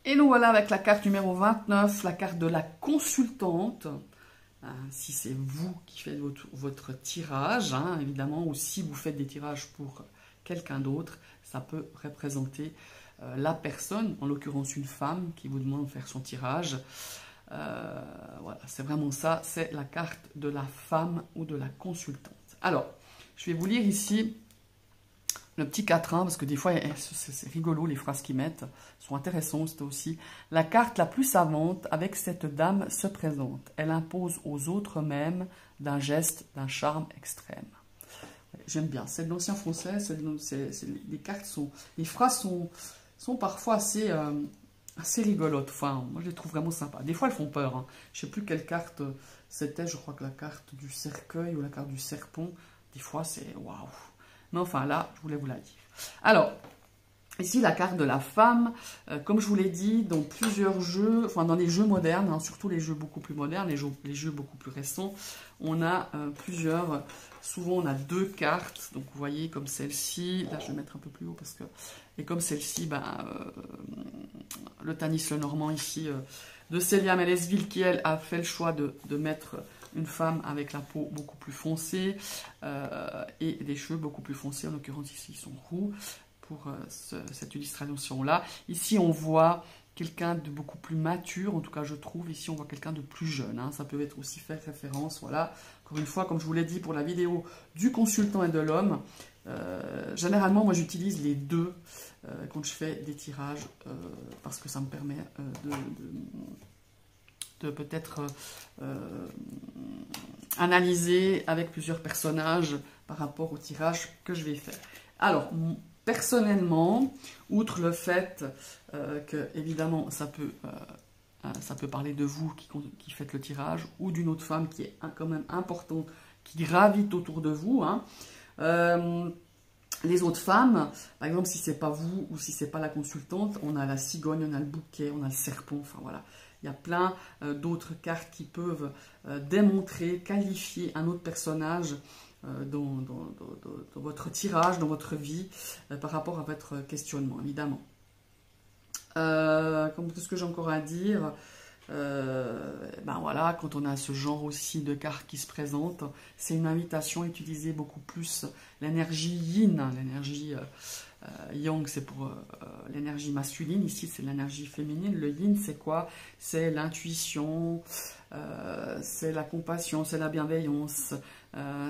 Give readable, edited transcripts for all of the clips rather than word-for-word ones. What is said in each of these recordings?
Et nous voilà avec la carte numéro 29, la carte de la consultante. Si c'est vous qui faites votre tirage, hein, évidemment, ou si vous faites des tirages pour quelqu'un d'autre, ça peut représenter la personne, en l'occurrence une femme, qui vous demande de faire son tirage. Voilà, c'est vraiment ça, c'est la carte de la femme ou de la consultante. Alors, je vais vous lire ici le petit quatrain, parce que des fois, c'est rigolo, les phrases qu'ils mettent sont intéressantes aussi. La carte la plus savante avec cette dame se présente. Elle impose aux autres mêmes d'un geste, d'un charme extrême. J'aime bien, c'est de l'ancien français, les phrases sont parfois assez rigolotes. Enfin, moi, je les trouve vraiment sympas. Des fois, elles font peur. Hein. Je ne sais plus quelle carte c'était, je crois que la carte du cercueil ou la carte du serpent. Des fois, c'est waouh. Mais enfin, là, je voulais vous la dire. Alors, ici, la carte de la femme, comme je vous l'ai dit, dans plusieurs jeux, enfin dans les jeux modernes, hein, surtout les jeux beaucoup plus modernes, les jeux beaucoup plus récents, on a souvent on a deux cartes, donc vous voyez comme celle-ci, là je vais mettre un peu plus haut parce que, et comme celle-ci, le Tanis Lenormand ici, de Célia Mélesville, qui elle a fait le choix de mettre une femme avec la peau beaucoup plus foncée et des cheveux beaucoup plus foncés, en l'occurrence ici ils sont roux pour cette illustration-là. Ici on voit quelqu'un de beaucoup plus mature, en tout cas je trouve, ici on voit quelqu'un de plus jeune, hein. Ça peut être aussi faire référence, voilà, encore une fois, comme je vous l'ai dit pour la vidéo du consultant et de l'homme, généralement moi j'utilise les deux quand je fais des tirages, parce que ça me permet de peut-être analyser avec plusieurs personnages par rapport au tirage que je vais faire. Alors, personnellement, outre le fait que, évidemment, ça peut parler de vous qui faites le tirage, ou d'une autre femme qui est quand même importante, qui gravite autour de vous, hein. Les autres femmes, par exemple, si c'est pas vous ou si c'est pas la consultante, on a la cigogne, on a le bouquet, on a le serpent, enfin voilà. Il y a plein d'autres cartes qui peuvent démontrer, qualifier un autre personnage dans votre tirage, dans votre vie, par rapport à votre questionnement, évidemment. Qu'est-ce que j'ai encore à dire? Voilà, quand on a ce genre aussi de cartes qui se présentent, c'est une invitation à utiliser beaucoup plus l'énergie yin, l'énergie yang, c'est pour l'énergie masculine, ici c'est l'énergie féminine. Le yin, c'est quoi? C'est l'intuition, c'est la compassion, c'est la bienveillance,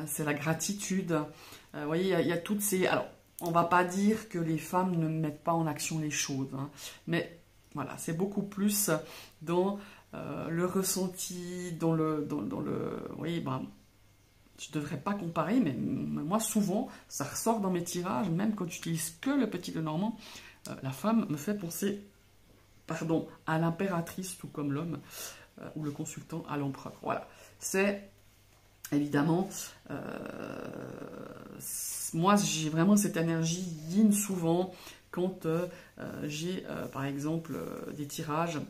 c'est la gratitude. Vous voyez, il y a toutes ces... Alors, on ne va pas dire que les femmes ne mettent pas en action les choses, hein, mais voilà, c'est beaucoup plus dans le ressenti, dans le... Vous voyez, je ne devrais pas comparer, mais moi, souvent, ça ressort dans mes tirages, même quand j'utilise que le petit Lenormand, la femme me fait penser, pardon, à l'impératrice, tout comme l'homme, ou le consultant à l'empereur. Voilà, c'est évidemment... moi, j'ai vraiment cette énergie yin souvent quand j'ai, par exemple, des tirages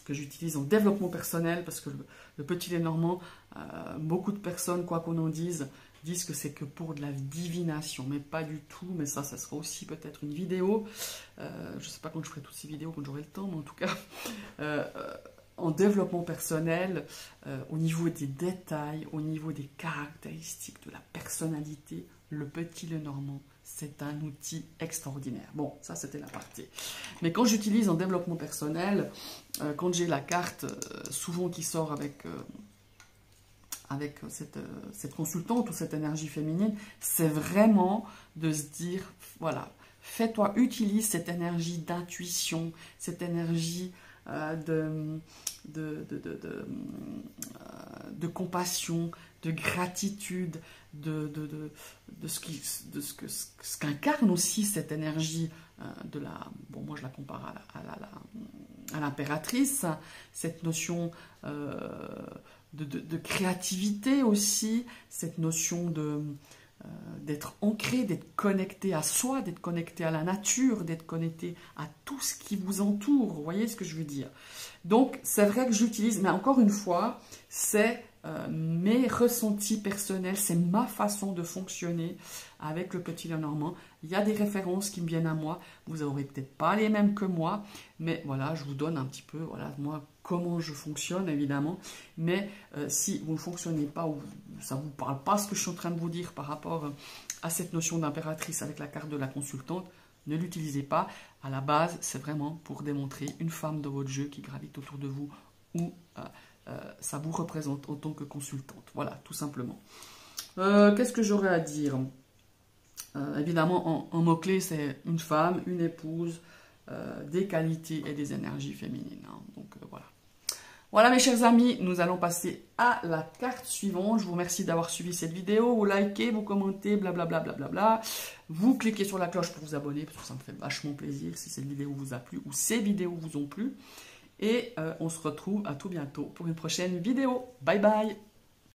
que j'utilise en développement personnel, parce que le petit Lenormand, beaucoup de personnes, quoi qu'on en dise, disent que c'est que pour de la divination, mais pas du tout, mais ça sera aussi peut-être une vidéo, je ne sais pas quand je ferai toutes ces vidéos, quand j'aurai le temps, mais en tout cas, en développement personnel, au niveau des détails, au niveau des caractéristiques de la personnalité, le petit Lenormand, c'est un outil extraordinaire. Bon, ça c'était la partie. Mais quand j'utilise en développement personnel, quand j'ai la carte souvent qui sort avec cette consultante ou cette énergie féminine, c'est vraiment de se dire, voilà, fais-toi, utilise cette énergie d'intuition, cette énergie de compassion, de gratitude, de ce qu'incarne aussi cette énergie de la... Bon, moi je la compare à l'impératrice, cette notion de créativité aussi, cette notion d'être ancré, d'être connecté à soi, d'être connecté à la nature, d'être connecté à tout ce qui vous entoure. Vous voyez ce que je veux dire? Donc, c'est vrai que j'utilise, mais encore une fois, c'est mes ressentis personnels, c'est ma façon de fonctionner avec le petit Lenormand. Il y a des références qui me viennent à moi, vous n'aurez peut-être pas les mêmes que moi, mais voilà, je vous donne un petit peu, voilà, moi, comment je fonctionne, évidemment. Mais si vous ne fonctionnez pas, ou ça ne vous parle pas ce que je suis en train de vous dire par rapport à cette notion d'impératrice avec la carte de la consultante, ne l'utilisez pas. À la base, c'est vraiment pour démontrer une femme de votre jeu qui gravite autour de vous ou ça vous représente en tant que consultante. Voilà, tout simplement. Qu'est-ce que j'aurais à dire? Évidemment, en mots-clés, c'est une femme, une épouse, des qualités et des énergies féminines. Hein. Donc, voilà. Voilà, mes chers amis, nous allons passer à la carte suivante. Je vous remercie d'avoir suivi cette vidéo. Vous likez, vous commentez, blablabla. Bla. Vous cliquez sur la cloche pour vous abonner, parce que ça me fait vachement plaisir si cette vidéo vous a plu ou ces vidéos vous ont plu. Et on se retrouve à tout bientôt pour une prochaine vidéo. Bye bye!